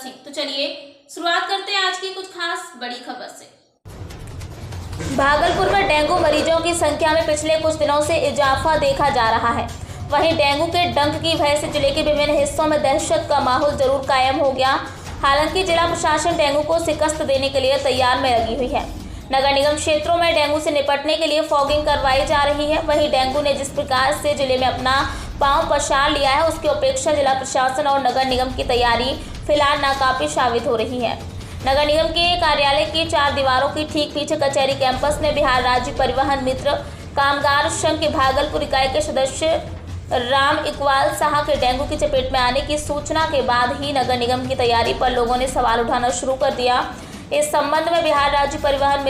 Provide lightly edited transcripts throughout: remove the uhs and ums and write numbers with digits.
थी। तो चलिए शुरुआत करते हैं आज की कुछ खास बड़ी खबर से। भागलपुर में डेंगू मरीजों की संख्या में पिछले कुछ दिनों से इजाफा देखा जा रहा है। वहीं डेंगू के डंक की वजह से जिले के विभिन्न हिस्सों में दहशत का माहौल जरूर कायम हो गया। हालांकि जिला प्रशासन डेंगू को शिकस्त देने के लिए तैयार में लगी हुई है। नगर निगम क्षेत्रों में डेंगू से निपटने के लिए फॉगिंग करवाई जा रही है। वहीं डेंगू ने जिस प्रकार से जिले में अपना पांव पसार लिया है, उसकी अपेक्षा जिला प्रशासन और नगर निगम की तैयारी फिलहाल नाकाफी साबित हो रही है। नगर निगम के कार्यालय की 4 दीवारों की ठीक पीछे कचहरी कैंपस में बिहार राज्य परिवहन मित्र कामगार संघ की भागलपुर इकाई के सदस्य राम इकबाल शाह के डेंगू की चपेट में आने की सूचना के बाद ही नगर निगम की तैयारी पर लोगों ने सवाल उठाना शुरू कर दिया। इस संबंध में बिहार राज्य परिवहन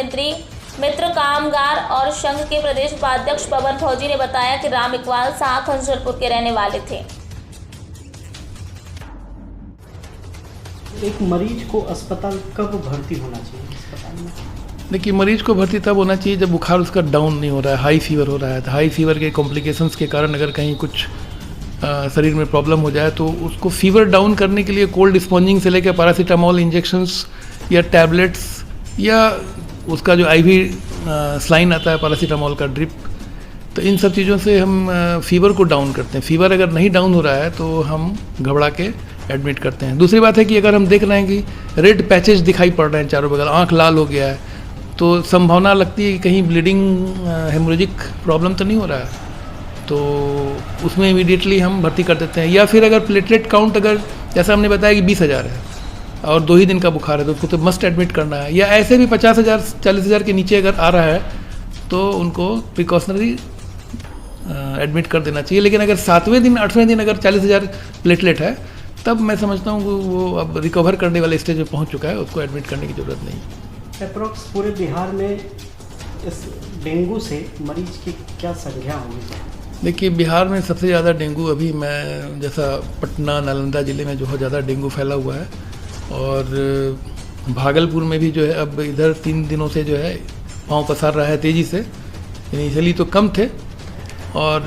मित्र कामगार और संघ के प्रदेश उपाध्यक्ष पवन फौजी ने बताया कि राम इकबाल शाह खंजरपुर के रहने वाले थे। एक मरीज को अस्पताल कब भर्ती होना चाहिए अस्पताल में? देखिए, मरीज को भर्ती तब होना चाहिए जब बुखार उसका डाउन नहीं हो रहा है, हाई फीवर हो रहा है। तो हाई फीवर के कॉम्प्लिकेशंस के कारण अगर कहीं कुछ शरीर में प्रॉब्लम हो जाए तो उसको फीवर डाउन करने के लिए कोल्ड स्पॉन्जिंग से लेकर पैरासीटामोल इंजेक्शंस या टैबलेट्स या उसका जो आईवी स्लाइन आता है पैरासीटामोल का ड्रिप, तो इन सब चीज़ों से हम फीवर को डाउन करते हैं। फीवर अगर नहीं डाउन हो रहा है तो हम घबरा के एडमिट करते हैं। दूसरी बात है कि अगर हम देख रहे हैं कि रेड पैचेज दिखाई पड़ रहे हैं चारों बगल, आँख लाल हो गया है, तो संभावना लगती है कि कहीं ब्लीडिंग हेमोरेजिक प्रॉब्लम तो नहीं हो रहा है, तो उसमें इमीडिएटली हम भर्ती कर देते हैं। या फिर अगर प्लेटलेट काउंट अगर जैसा हमने बताया कि 20,000 है और 2 ही दिन का बुखार है तो उसको तो मस्ट एडमिट करना है। या ऐसे भी 50,000 40,000 के नीचे अगर आ रहा है तो उनको प्रिकॉशनरी एडमिट कर देना चाहिए। लेकिन अगर 7वें दिन 8वें दिन अगर 40,000 प्लेटलेट है तब मैं समझता हूँ कि वो अब रिकवर करने वाले स्टेज में पहुँच चुका है, उसको एडमिट करने की ज़रूरत नहीं। अप्रॉक्स पूरे बिहार में इस डेंगू से मरीज की क्या संख्या होगी? देखिए, बिहार में सबसे ज़्यादा डेंगू अभी मैं जैसा पटना नालंदा ज़िले में बहुत ज़्यादा डेंगू फैला हुआ है और भागलपुर में भी जो है अब इधर 3 दिनों से जो है पाँव पसार रहा है तेज़ी से। इनिशियली तो कम थे और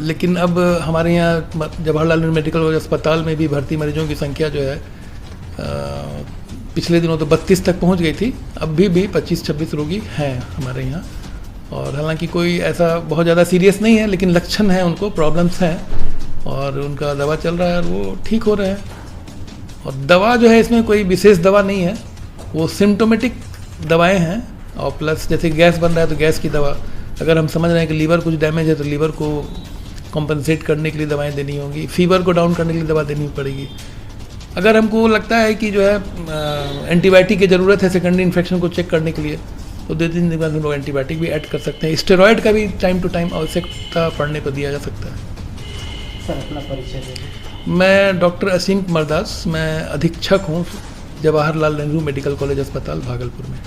लेकिन अब हमारे यहाँ जवाहरलाल नेहरू मेडिकल कॉलेज अस्पताल में भी भर्ती मरीजों की संख्या जो है पिछले दिनों तो 32 तक पहुँच गई थी। अब भी 25-26 रोगी हैं हमारे यहाँ और हालांकि कोई ऐसा बहुत ज़्यादा सीरियस नहीं है, लेकिन लक्षण हैं, उनको प्रॉब्लम्स हैं और उनका दवा चल रहा है और वो ठीक हो रहे हैं। और दवा जो है इसमें कोई विशेष दवा नहीं है, वो सिम्टोमेटिक दवाएं हैं और प्लस जैसे गैस बन रहा है तो गैस की दवा, अगर हम समझ रहे हैं कि लीवर कुछ डैमेज है तो लीवर को कॉम्पनसेट करने के लिए दवाएँ देनी होंगी, फीवर को डाउन करने के लिए दवा देनी पड़ेगी। अगर हमको लगता है कि जो है एंटीबायोटिक की ज़रूरत है सेकेंडरी इन्फेक्शन को चेक करने के लिए तो 2-3 दिन बाद हम लोग एंटीबायोटिक भी ऐड कर सकते हैं। स्टेरॉयड का भी टाइम टू टाइम आवश्यकता पड़ने पर दिया जा सकता है। सर अपना परिचय दीजिए। मैं डॉक्टर असीम कुमार दास, मैं अधीक्षक हूँ जवाहरलाल नेहरू मेडिकल कॉलेज अस्पताल भागलपुर में।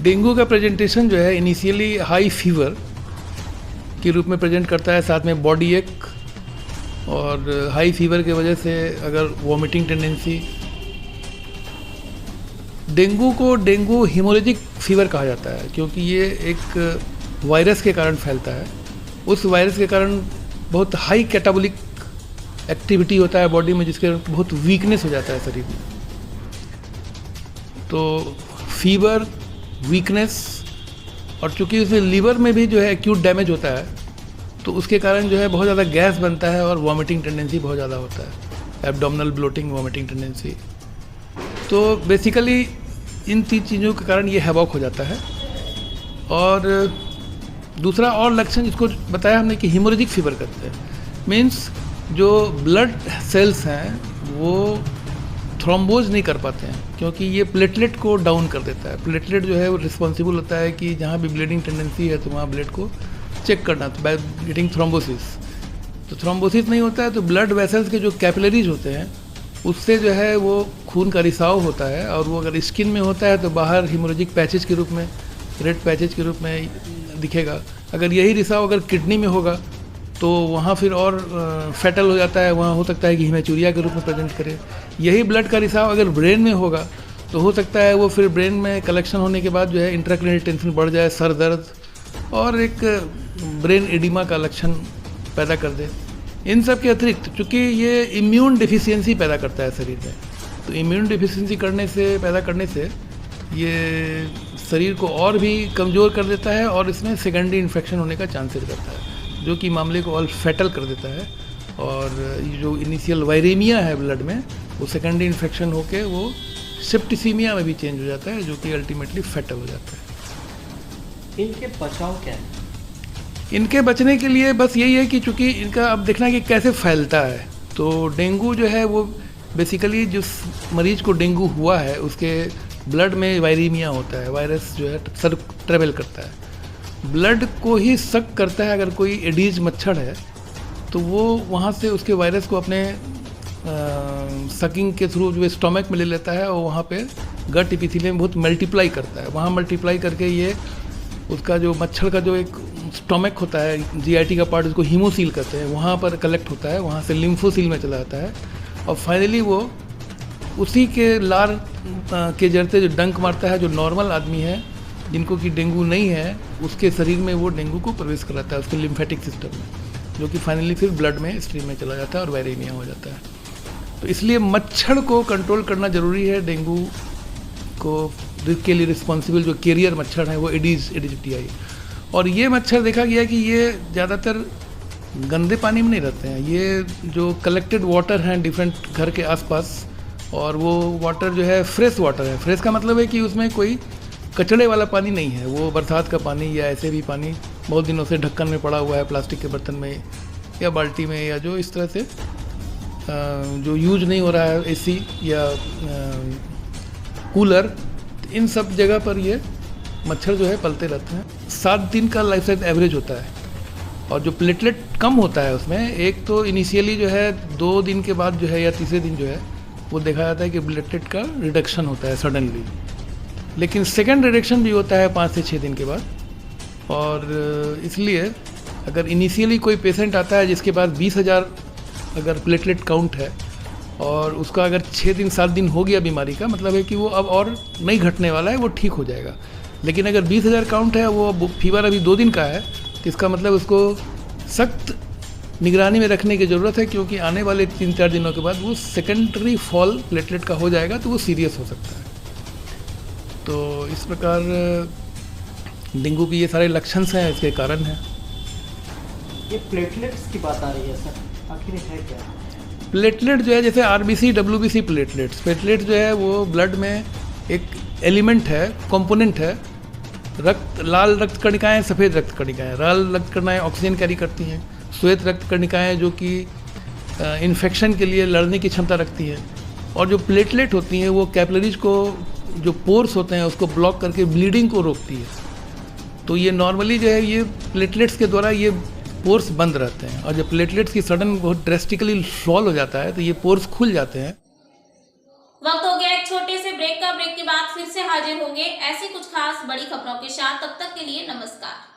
डेंगू का प्रेजेंटेशन जो है इनिशियली हाई फीवर के रूप में प्रेजेंट करता है, साथ में बॉडी एक और हाई फीवर की वजह से अगर वॉमिटिंग टेंडेंसी। डेंगू को डेंगू हेमोरेजिक फीवर कहा जाता है क्योंकि ये एक वायरस के कारण फैलता है। उस वायरस के कारण बहुत हाई कैटाबोलिक एक्टिविटी होता है बॉडी में, जिसके बहुत वीकनेस हो जाता है शरीर में। तो फीवर, वीकनेस और चूँकि उसमें लीवर में भी जो है एक्यूट डैमेज होता है तो उसके कारण जो है बहुत ज़्यादा गैस बनता है और वॉमिटिंग टेंडेंसी बहुत ज़्यादा होता है, एब्डोमिनल ब्लोटिंग, वॉमिटिंग टेंडेंसी। तो बेसिकली इन 3 चीज़ों के कारण ये हैवॉक हो जाता है। और दूसरा और लक्षण जिसको बताया हमने कि हेमोरेजिक फीवर करते हैं, मीन्स जो ब्लड सेल्स हैं वो थ्रोम्बोज नहीं कर पाते हैं क्योंकि ये प्लेटलेट को डाउन कर देता है। प्लेटलेट जो है वो रिस्पॉन्सिबल होता है कि जहाँ भी ब्लीडिंग टेंडेंसी है तो वहाँ ब्लड को चेक करना, तो बाय गेटिंग थ्रोम्बोसिस। तो थ्रोम्बोसिस नहीं होता है तो ब्लड वेसल्स के जो कैपिलरीज होते हैं उससे जो है वो खून का रिसाव होता है और वो अगर स्किन में होता है तो बाहर हेमोरेजिक पैचेज के रूप में, रेड पैचेज के रूप में दिखेगा। अगर यही रिसाव अगर किडनी में होगा तो वहाँ फिर और फैटल हो जाता है, वहाँ हो सकता है कि हिमेचूरिया के रूप में प्रेजेंट करे। यही ब्लड का रिसाव अगर ब्रेन में होगा तो हो सकता है वो फिर ब्रेन में कलेक्शन होने के बाद जो है इंट्राक्रैनियल टेंशन बढ़ जाए, सर दर्द और एक ब्रेन एडिमा का लक्षण पैदा कर दे। इन सब के अतिरिक्त चूँकि ये इम्यून डिफिशियंसी पैदा करता है शरीर में, तो इम्यून डिफिशियंसी पैदा करने से ये शरीर को और भी कमज़ोर कर देता है और इसमें सेकेंडरी इन्फेक्शन होने का चांसेस रहता है, जो कि मामले को और फैटल कर देता है। और ये जो इनिशियल वायरेमिया है ब्लड में, वो सेकेंडरी इन्फेक्शन होके वो सेप्टिसीमिया में भी चेंज हो जाता है, जो कि अल्टीमेटली फैटल हो जाता है। इनके बचाव क्या है? इनके बचने के लिए बस यही है कि चूँकि इनका अब देखना है कि कैसे फैलता है। तो डेंगू जो है वो बेसिकली जिस मरीज को डेंगू हुआ है उसके ब्लड में वायरीमिया होता है, वायरस जो है सर ट्रेवल करता है, ब्लड को ही सक करता है। अगर कोई एडीज मच्छर है तो वो वहाँ से उसके वायरस को अपने सकिंग के थ्रू जो स्टोमक में ले लेता है और वहाँ पे गट एपिथेलियम बहुत मल्टीप्लाई करता है। वहाँ मल्टीप्लाई करके ये उसका जो मच्छर का जो एक स्टोमक होता है, जीआईटी का पार्ट, उसको हीमोसील कहते हैं, वहाँ पर कलेक्ट होता है, वहाँ से लिम्फोसील में चला जाता है और फाइनली वो उसी के लार के जरिए जो डंक मारता है, जो नॉर्मल आदमी है जिनको कि डेंगू नहीं है, उसके शरीर में वो डेंगू को प्रवेश कराता है उसके लिम्फेटिक सिस्टम में, जो कि फाइनली फिर ब्लड में स्ट्रीम में चला जाता है और वायरेमिया हो जाता है। तो इसलिए मच्छर को कंट्रोल करना ज़रूरी है। डेंगू को के लिए रिस्पॉन्सिबल जो कैरियर मच्छर हैं वो एडीज एडिजिटियाई, और ये मच्छर देखा गया कि ये ज़्यादातर गंदे पानी में नहीं रहते हैं। ये जो कलेक्टेड वाटर हैं डिफरेंट घर के आसपास, और वो वाटर जो है फ्रेश वाटर है। फ्रेश का मतलब है कि उसमें कोई कचड़े वाला पानी नहीं है, वो बरसात का पानी या ऐसे भी पानी बहुत दिनों से ढक्कन में पड़ा हुआ है, प्लास्टिक के बर्तन में या बाल्टी में, या जो इस तरह से जो यूज नहीं हो रहा है, एसी या कूलर, इन सब जगह पर ये मच्छर जो है पलते रहते हैं। 7 दिन का लाइफ साइकिल एवरेज होता है, और जो प्लेटलेट कम होता है उसमें, एक तो इनिशियली जो है 2 दिन के बाद जो है या तीसरे दिन जो है वो देखा जाता है कि प्लेटलेट का रिडक्शन होता है सडनली, लेकिन सेकेंड रिडक्शन भी होता है 5 से 6 दिन के बाद। और इसलिए अगर इनिशियली कोई पेशेंट आता है जिसके पास 20,000 अगर प्लेटलेट काउंट है और उसका अगर 6 दिन 7 दिन हो गया बीमारी का, मतलब है कि वो अब और नहीं घटने वाला है, वो ठीक हो जाएगा। लेकिन अगर 20,000 काउंट है, वो फीवर अभी 2 दिन का है, तो इसका मतलब उसको सख्त निगरानी में रखने की ज़रूरत है, क्योंकि आने वाले 3-4 दिनों के बाद वो सेकेंडरी फॉल प्लेटलेट का हो जाएगा, तो वो सीरियस हो सकता है। तो इस प्रकार डेंगू की ये सारे लक्षण हैं, इसके कारण हैं। ये प्लेटलेट्स की बात आ रही है सर, आखिर है क्या? प्लेटलेट जो है जैसे आरबीसी डब्ल्यूबीसी प्लेटलेट जो है वो ब्लड में एक एलिमेंट है, कंपोनेंट है। लाल रक्त कणिकाएँ, सफ़ेद रक्त कणिकाएँ। लाल रक्त कणिकाएँ ऑक्सीजन कैरी करती हैं, श्वेत रक्त कणिकाएँ जो कि इन्फेक्शन के लिए लड़ने की क्षमता रखती हैं, और जो प्लेटलेट होती हैं वो कैपिलरीज को, जो पोर्स होते हैं उसको ब्लॉक करके ब्लीडिंग को रोकती है। तो ये नॉर्मली जो है ये प्लेटलेट्स के द्वारा ये पोर्स बंद रहते हैं, और जब प्लेटलेट्स की सडन बहुत ड्रेस्टिकली फॉल हो जाता है तो ये पोर्स खुल जाते हैं। वक्त हो गया एक छोटे से ब्रेक का। ब्रेक के बाद फिर से हाजिर होंगे ऐसी कुछ खास बड़ी खबरों के साथ। तब तक के लिए नमस्कार।